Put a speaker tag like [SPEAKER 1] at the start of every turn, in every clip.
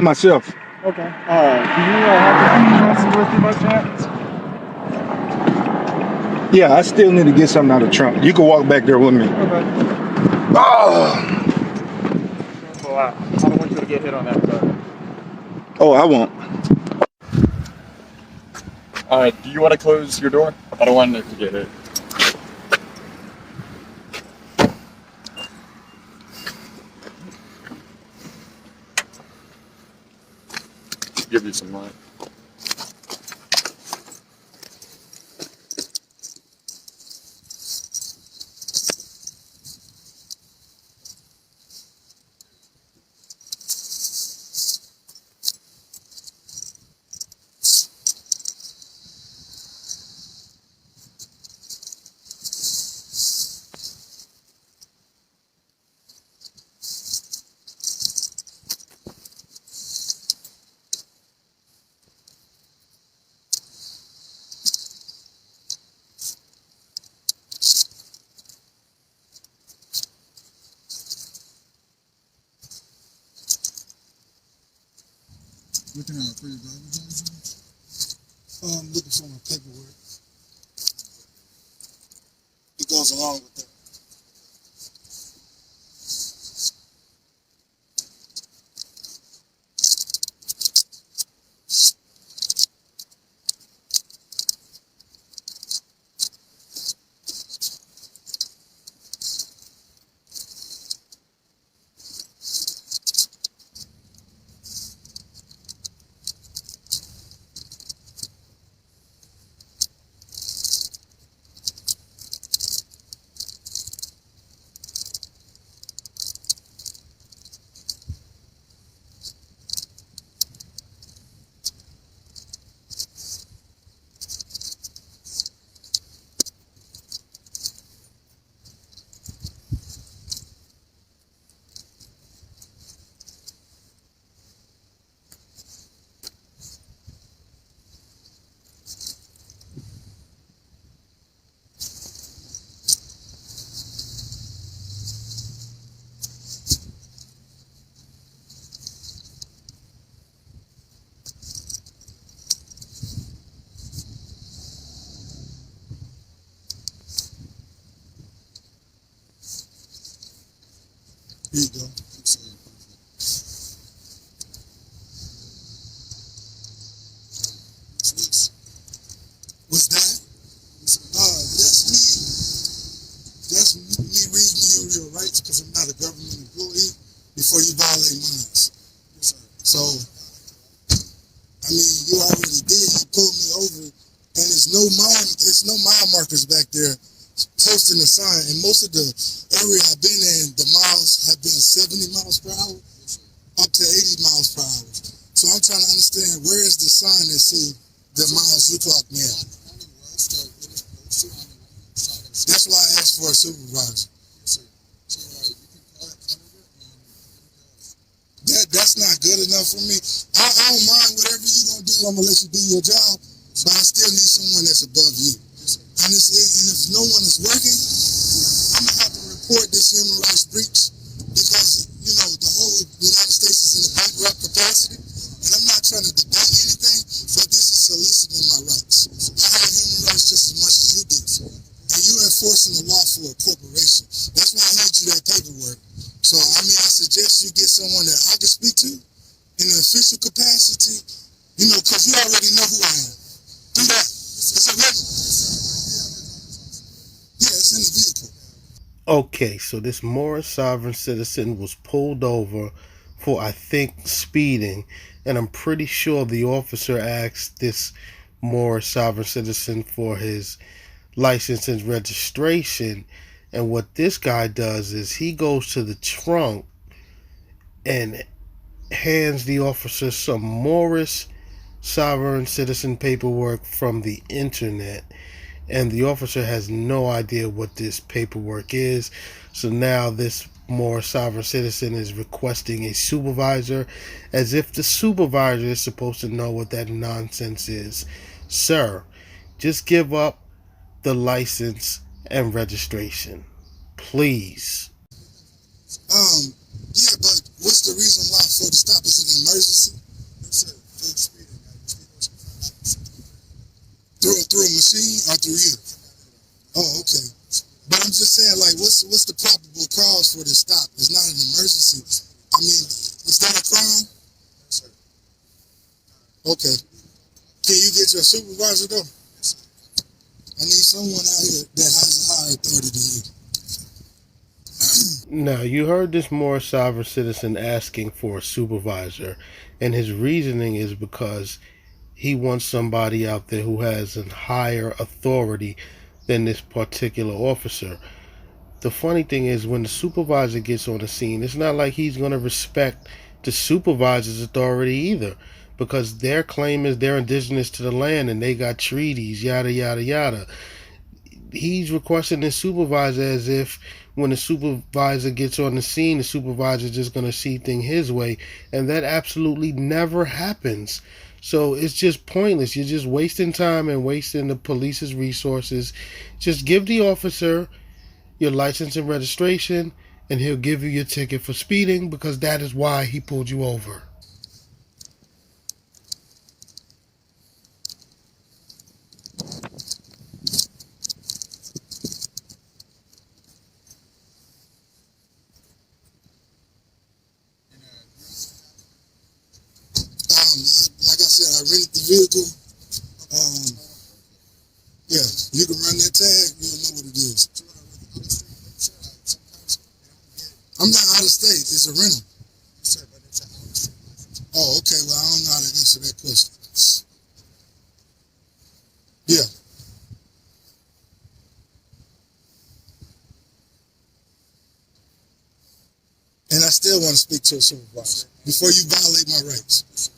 [SPEAKER 1] Myself.
[SPEAKER 2] Okay. Do you have your with you by chance?
[SPEAKER 1] Yeah, I still need to get something out of the trunk. You can walk back there with me.
[SPEAKER 2] Okay.
[SPEAKER 1] Oh,
[SPEAKER 2] Well, I don't want you to get hit on that side.
[SPEAKER 1] oh, I won't.
[SPEAKER 2] Do you want to close your door? I don't want it to get hit. Give you some light.
[SPEAKER 3] Looking at for your driver's license? I'm looking for my paperwork. It goes along with that. Here you go. What's that? That's me reading you your rights because I'm not a government employee before you violate mine. So, I mean, you already did. You pulled me over, and it's no mile markers back there posting the sign. And most of the area I've been in, the miles have been 70 miles per hour up to 80 miles per hour. So I'm trying to understand, where is the sign that see the miles you clocked me at? That's why I asked for a supervisor. That's not good enough for me. I don't mind whatever you're going to do. I'm going to let you do your job, but I still need someone that's above you. And if no one is working, I'm going to have to report this human rights breach because, the whole United States is in a bankrupt capacity. And I'm not trying to debate anything, but this is soliciting my rights. I have human rights just as much as you do. And you're enforcing the law for a corporation. That's why I hand you that paperwork. So, I suggest you get someone that I can speak to in an official capacity, because you already know who I am. Do that. It's a riddle. Yeah, it's in the vehicle.
[SPEAKER 4] Okay, so this Moorish sovereign citizen was pulled over for, I think, speeding, and I'm pretty sure the officer asked this Moorish sovereign citizen for his license and registration, and what this guy does is he goes to the trunk and hands the officer some Moorish sovereign citizen paperwork from the internet, and the officer has no idea what this paperwork is. So now this Moorish sovereign citizen is requesting a supervisor, as if the supervisor is supposed to know what that nonsense is. Sir, just give up the license and registration, please.
[SPEAKER 3] Yeah, but What's the reason why for the stop? Is it an emergency? Through a machine or through you? Oh, okay. But I'm just saying, like, what's the probable cause for the stop? It's not an emergency. I mean, is that a crime? Okay. Can you get your supervisor though? I need someone out here that has a higher authority than you.
[SPEAKER 4] Now, you heard this Moorish sovereign citizen asking for a supervisor, and his reasoning is because he wants somebody out there who has a higher authority than this particular officer. The funny thing is, when the supervisor gets on the scene, it's not like he's going to respect the supervisor's authority either, because their claim is they're indigenous to the land and they got treaties, yada, yada, yada. He's requesting his supervisor as if when the supervisor gets on the scene, the supervisor is just going to see things his way, and that absolutely never happens. So it's just pointless. You're just wasting time and wasting the police's resources. Just give the officer your license and registration, and he'll give you your ticket for speeding, because that is why he pulled you over.
[SPEAKER 3] Like I said, I rented the vehicle. Yeah, you can run that tag, you'll know what it is. I'm not out of state, it's a rental. Oh, okay, well, I don't know how to answer that question. Yeah. And I still want to speak to a supervisor before you violate my rights.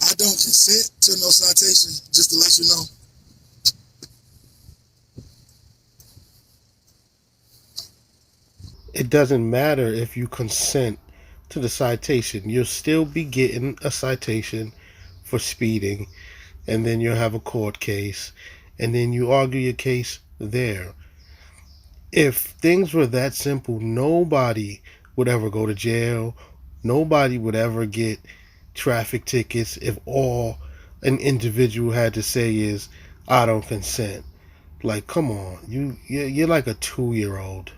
[SPEAKER 3] I don't consent to no citation, just to let you know.
[SPEAKER 4] It doesn't matter if you consent to the citation. You'll still be getting a citation for speeding, and then you'll have a court case, and then you argue your case there. If things were that simple, nobody would ever go to jail. Nobody would ever get traffic tickets if all an individual had to say is, I don't consent. Like, come on. You're like a 2-year-old.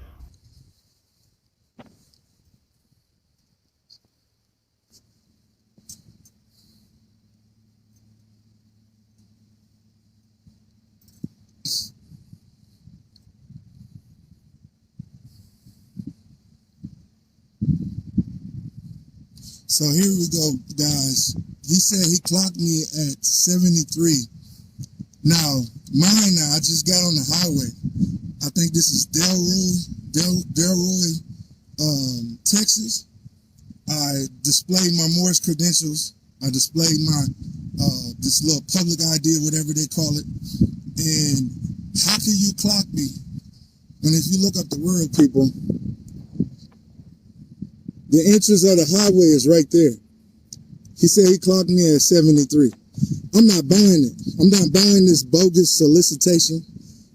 [SPEAKER 3] So here we go, guys. He said he clocked me at 73. Now, I just got on the highway. I think this is Delroy, Texas. I displayed my Moorish credentials. I displayed my this little public ID, whatever they call it. And how can you clock me? And if you look up the word, people, the entrance of the highway is right there. He said he clocked me at 73. I'm not buying it. I'm not buying this bogus solicitation.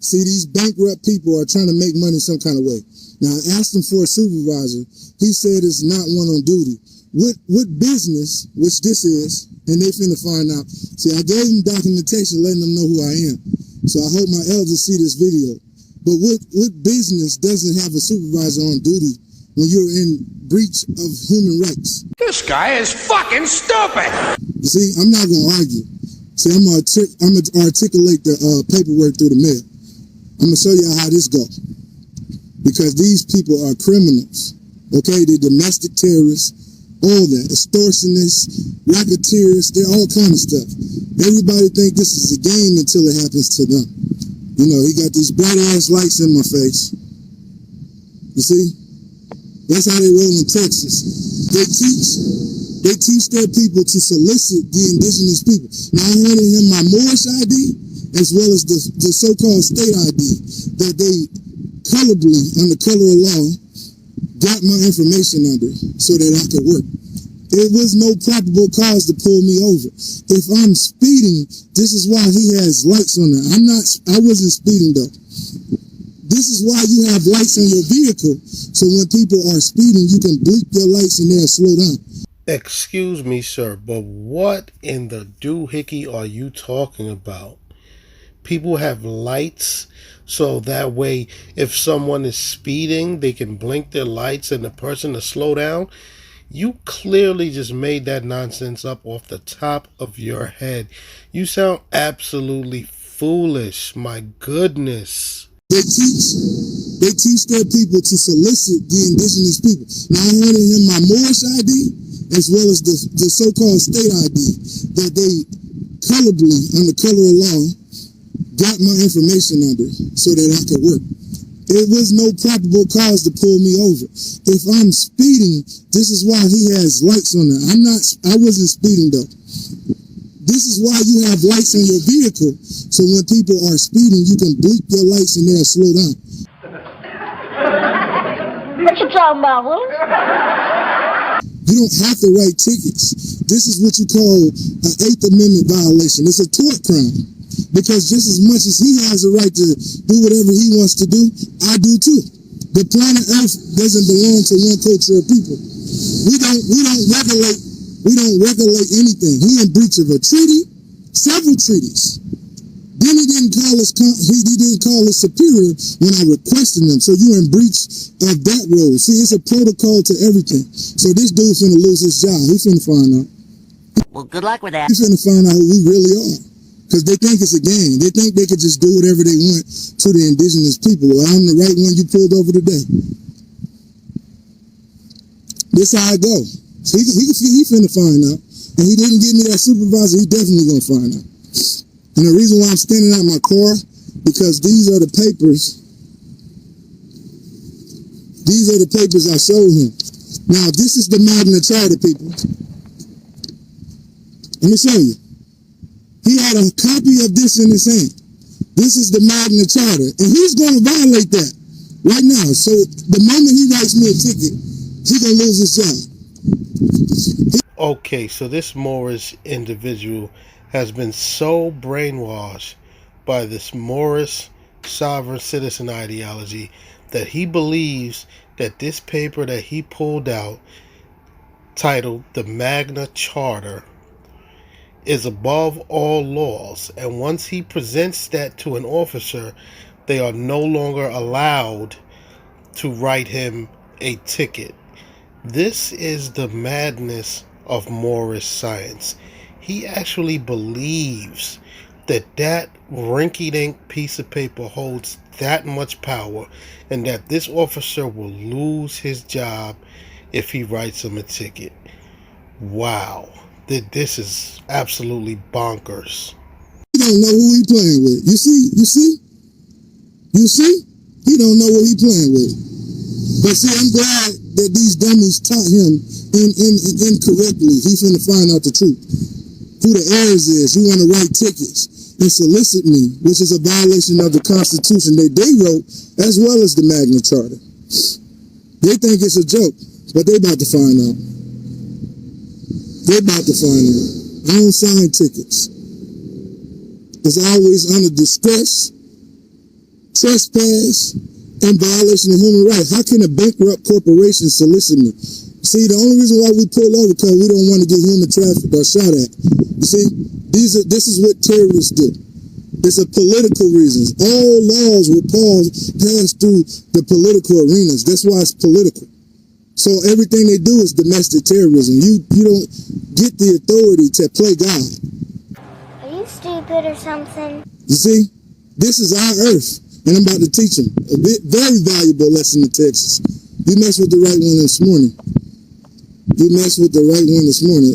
[SPEAKER 3] See, these bankrupt people are trying to make money some kind of way. Now, I asked him for a supervisor. He said it's not one on duty. What business, which this is, and they finna find out. See, I gave them documentation letting them know who I am. So I hope my elders see this video. But what business doesn't have a supervisor on duty when you're in breach of human rights?
[SPEAKER 5] This guy is fucking stupid!
[SPEAKER 3] You see, I'm not going to argue. See, I'm going to articulate the paperwork through the mail. I'm going to show you how this goes. Because these people are criminals. Okay, they're domestic terrorists, all that, extortionists, racketeers, they're all kind of stuff. Everybody think this is a game until it happens to them. You know, he got these bright ass lights in my face. You see? That's how they roll in Texas. They teach their people to solicit the indigenous people. Now I handed him my Moorish ID as well as the so-called state ID that they colorably, under color of law, got my information under so that I could work. It was no probable cause to pull me over. If I'm speeding, this is why he has lights on there. I wasn't speeding though. This is why you have lights on your vehicle, so when people are speeding, you can blink your lights and they'll slow down.
[SPEAKER 4] Excuse me, sir, but what in the doohickey are you talking about? People have lights so that way if someone is speeding, they can blink their lights and the person to slow down. You clearly just made that nonsense up off the top of your head. You sound absolutely foolish. My goodness.
[SPEAKER 3] They teach their people to solicit the indigenous people. Now I handed him my Moorish ID as well as the so-called state ID that they colorably, under color of law, got my information under so that I could work. There was no probable cause to pull me over. If I'm speeding, this is why he has lights on there. I wasn't speeding though. This is why you have lights on your vehicle, so when people are speeding, you can blink your lights and they'll slow down.
[SPEAKER 6] What you talking about, Will?
[SPEAKER 3] You don't have to write tickets. This is what you call an Eighth Amendment violation. It's a tort crime. Because just as much as he has a right to do whatever he wants to do, I do too. The planet Earth doesn't belong to one culture of people. We don't regulate anything. He in breach of a treaty, several treaties. Then he didn't call us superior when I requested him. So you're in breach of that role. See, it's a protocol to everything. So this dude finna lose his job. He finna find out.
[SPEAKER 6] Well, good luck with that.
[SPEAKER 3] He finna find out who we really are. Because they think it's a game. They think they could just do whatever they want to the indigenous people. Well, I'm the right one you pulled over today. This how I go. So he finna find out. And he didn't give me that supervisor, he definitely gonna find out. And the reason why I'm standing out my car, because these are the papers. These are the papers I showed him. Now, this is the Magna Charta, people. Let me show you. He had a copy of this in his hand. This is the Magna Charta. And he's going to violate that right now. So the moment he writes me a ticket, he's going to lose his job.
[SPEAKER 4] Okay, so this Moorish individual has been so brainwashed by this Moorish sovereign citizen ideology that he believes that this paper that he pulled out, titled the Magna Charta, is above all laws, and once he presents that to an officer, they are no longer allowed to write him a ticket. This is the madness of Moorish science. He actually believes that that rinky-dink piece of paper holds that much power, and that this officer will lose his job if he writes him a ticket. Wow. This is absolutely bonkers.
[SPEAKER 3] He don't know who he playing with. You see? He don't know what he playing with. But see, I'm glad that these dummies taught him incorrectly. He's finna find out the truth. Who the heirs is. You want to write tickets and solicit me, which is a violation of the Constitution that they wrote, as well as the Magna Charta. They think it's a joke, but they about to find out. They're about to find out. I don't sign tickets. It's always under distress, trespass, and violation of human rights. How can a bankrupt corporation solicit me? See, the only reason why we pull over because we don't want to get human trafficked or shot at. You see, this is what terrorists do. It's a political reasons. All laws were passed through the political arenas. That's why it's political. So everything they do is domestic terrorism. You don't get the authority to play God.
[SPEAKER 7] Are you stupid or something?
[SPEAKER 3] You see, this is our earth, and I'm about to teach them a very valuable lesson in Texas. You mess with the right one this morning.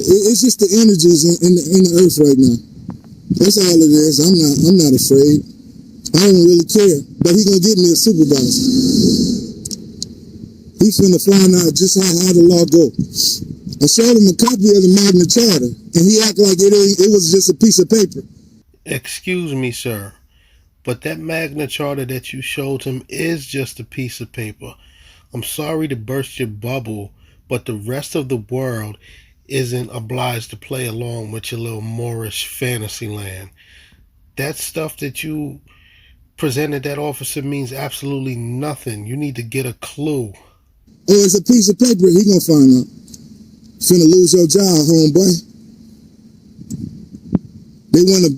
[SPEAKER 3] It's just the energies in the earth right now. That's all it is. I'm not afraid. I don't really care. But he's gonna get me a supervisor. He's finna find out just how the law go. I showed him a copy of the Magna Charta, and he act like it was just a piece of paper.
[SPEAKER 4] Excuse me, sir, but that Magna Charta that you showed him is just a piece of paper. I'm sorry to burst your bubble, but the rest of the world isn't obliged to play along with your little Moorish fantasy land. That stuff that you presented that officer means absolutely nothing. You need to get a clue.
[SPEAKER 3] Oh, it's a piece of paper. He gonna find out. Finna lose your job, homeboy. They wanna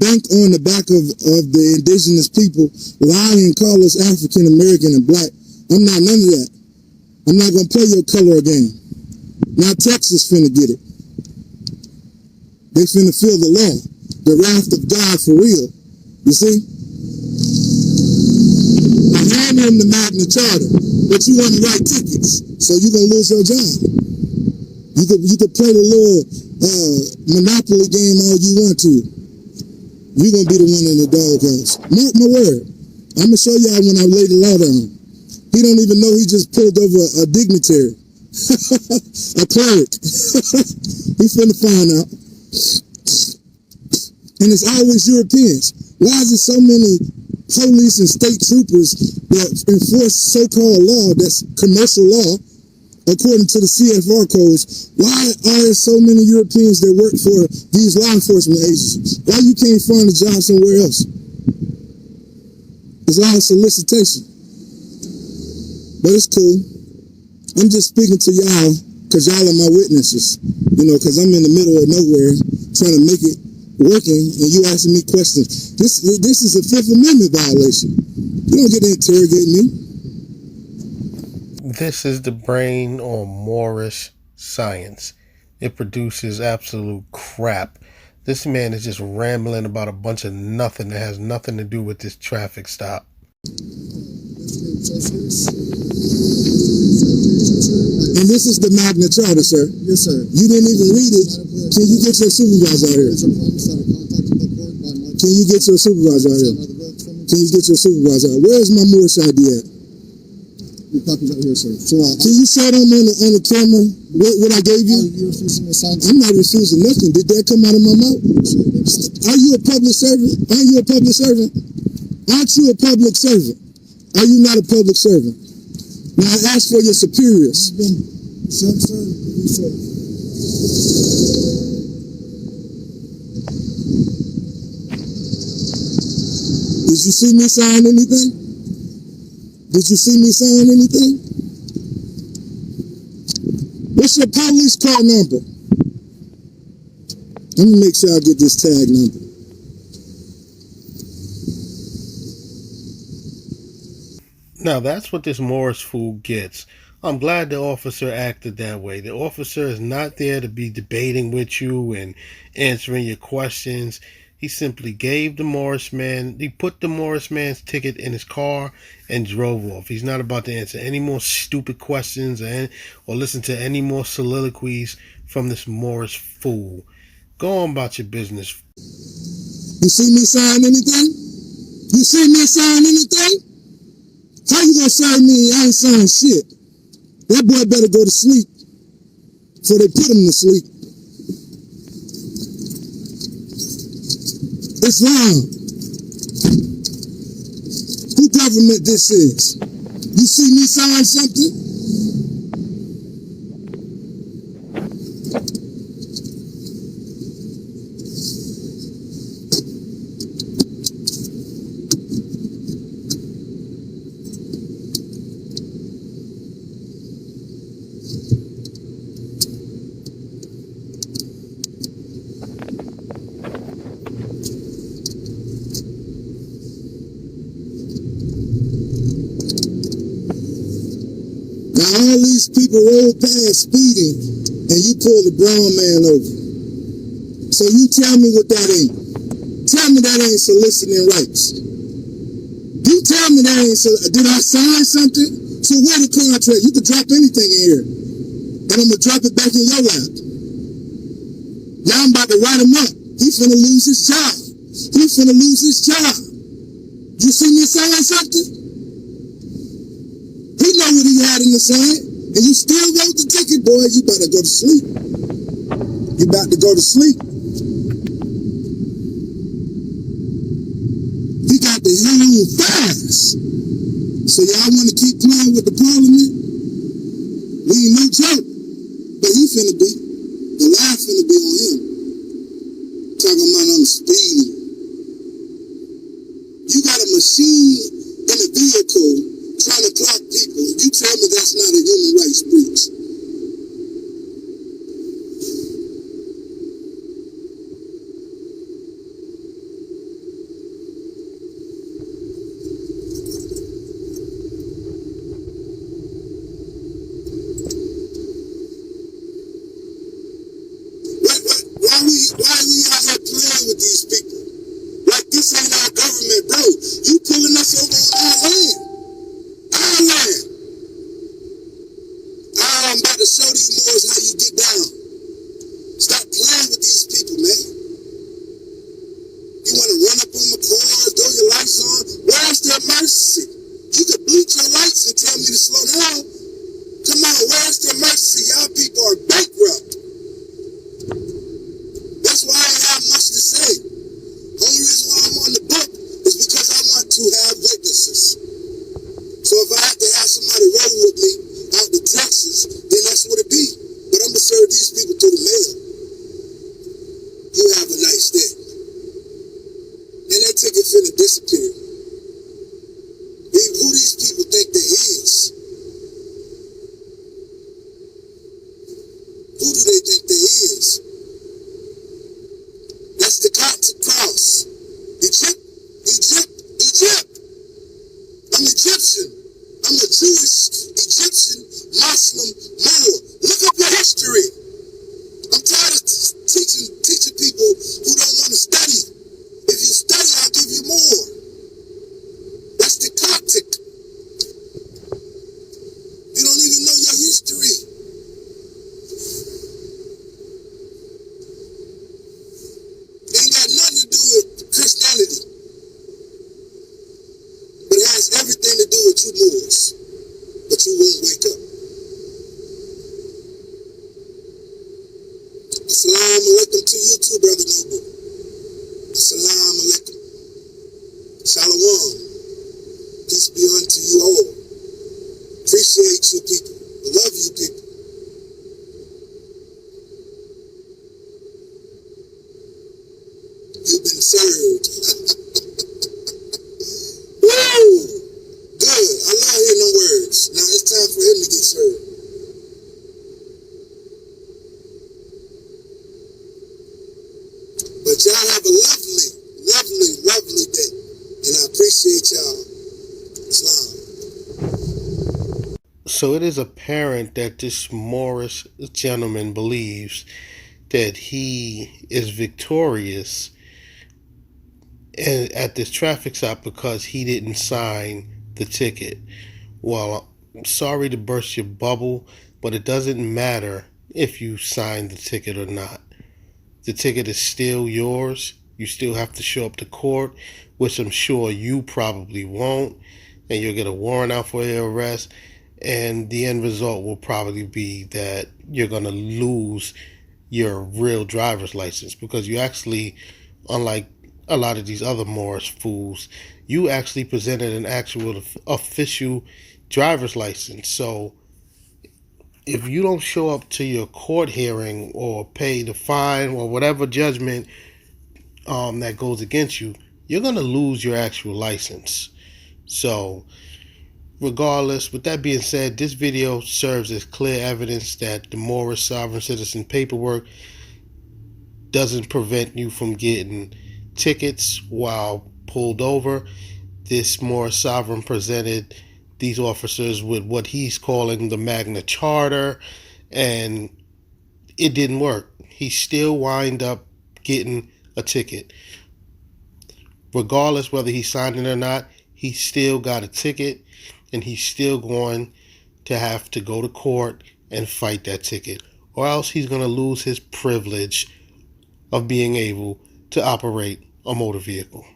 [SPEAKER 3] bank on the back of the indigenous people, lie and call us African American and black. I'm not none of that. I'm not gonna play your color game. Now Texas finna get it. They finna feel the law, the wrath of God for real. You see? I hand them the Magna Charta, but you want to write tickets, so you're gonna lose your job. You could play the little Monopoly game all you want to. You're gonna be the one in the doghouse. Mark my word. I'm gonna show y'all when I lay the law down. He don't even know he just pulled over a dignitary, a cleric. He finna find out. And it's always Europeans. Why is there so many police and state troopers that enforce so-called law that's commercial law according to the CFR codes? Why are there so many Europeans that work for these law enforcement agencies? Why you can't find a job somewhere else? It's all solicitation. But it's cool. I'm just speaking to y'all because y'all are my witnesses. You know, because I'm in the middle of nowhere trying to make it working, and you asking me questions. This is a Fifth Amendment violation. You don't get to interrogate me.
[SPEAKER 4] This is the brain on Moorish science. It produces absolute crap. This man is just rambling about a bunch of nothing that has nothing to do with this traffic stop.
[SPEAKER 3] And this is the Magna Charta, sir. Yes, sir. You didn't even read it. Can you get your supervisor out here? Can you get your supervisor out here? Can you get your supervisor out? Where's my Moorish ID at? Your copy's out here, sir. Can you show them on the camera what I gave you? You're refusing to sign. I'm not refusing nothing. Did that come out of my mouth? Are you a public servant? Are you a public servant? Aren't you a public servant? Are you not a public servant? Now I ask for your superiors. Sir. Did you see me sign anything? Did you see me sign anything? What's your police car number? Let me make sure I get this tag number.
[SPEAKER 4] Now that's what this Moorish fool gets. I'm glad the officer acted that way. The officer is not there to be debating with you and answering your questions. He simply gave the Moorish man, he put the Moorish man's ticket in his car and drove off. He's not about to answer any more stupid questions or listen to any more soliloquies from this Moorish fool. Go on about your business.
[SPEAKER 3] You see me sign anything? You see me sign anything? How you gonna sign me? I ain't signed shit. That boy better go to sleep before they put him to sleep. Islam. Who government this is? You see me sign something? All these people roll past speeding and you pull the brown man over. So you tell me what that ain't. Tell me that ain't soliciting rights. You tell me that ain't did I sign something? So where the contract? You can drop anything in here. And I'm gonna drop it back in your lap. Now I'm about to write him up. He finna lose his job. He finna lose his job. You see me sign something? He know what he had in the sign, and you still wrote the ticket, boy. You better go to sleep. You about to go to sleep. He got the hell on fast. So y'all want to keep playing with the parliament? We ain't no joke, but he finna be. The laugh finna be on him. Talking about I'm speeding. You got a machine in a vehicle trying to clock people, and you tell me that's not a human rights breach. Why we out here playing with these people? Like this ain't our government, bro. You pulling us over on our land. Our land. I'm about to show these Moors how you get down. Stop playing with these people, man. You want to run up on my cars, throw your lights on? Where's their mercy? You could bleach your lights and tell me to slow down. Come on, where's their mercy? Y'all people are bankrupt. That's why I ain't have much to say. Only reason why I'm on the book is because I want to have witnesses. So if I have to have somebody roll with me out to Texas, then that's what it be. But I'm going to serve these people through the mail. You have a nice day. And that ticket finna disappear. Who these people think they is? Who do they think they is? That's the Coptic cross. Egypt. I'm Egyptian. I'm a Jewish, Egyptian, Muslim, Moor. Look up your history. I'm tired of teaching people who don't want to study. If you study, I'll give you more. That's the Coptic. You don't even know your history. Ain't got nothing to do with Christianity. But it has everything to do with you Moors. But you won't wake up. Assalamu alaikum to you too, Brother Noble. Assalamu alaikum. Shalom. Peace be unto you all. Appreciate you people. Love you people. You've been served. Woo! Good. I love hearing them words. Now it's time for him to get served. But y'all have a lovely, lovely, lovely day. And I appreciate y'all. Islam.
[SPEAKER 4] So it is apparent that this Moorish gentleman believes that he is victorious at this traffic stop because he didn't sign the ticket. Well, I'm sorry to burst your bubble, but it doesn't matter if you sign the ticket or not. The ticket is still yours. You still have to show up to court, which I'm sure you probably won't, and you'll get a warrant out for your arrest, and the end result will probably be that you're going to lose your real driver's license, because you actually, unlike a lot of these other Moorish fools, you actually presented an actual official driver's license. So if you don't show up to your court hearing or pay the fine or whatever judgment that goes against you, you're going to lose your actual license. So regardless, with that being said, this video serves as clear evidence that the Moorish sovereign citizen paperwork doesn't prevent you from getting tickets while pulled over. This Moorish sovereign presented these officers with what he's calling the Magna Charta, and it didn't work. He still wind up getting a ticket. Regardless whether he signed it or not, he still got a ticket, and he's still going to have to go to court and fight that ticket, or else he's going to lose his privilege of being able to operate a motor vehicle.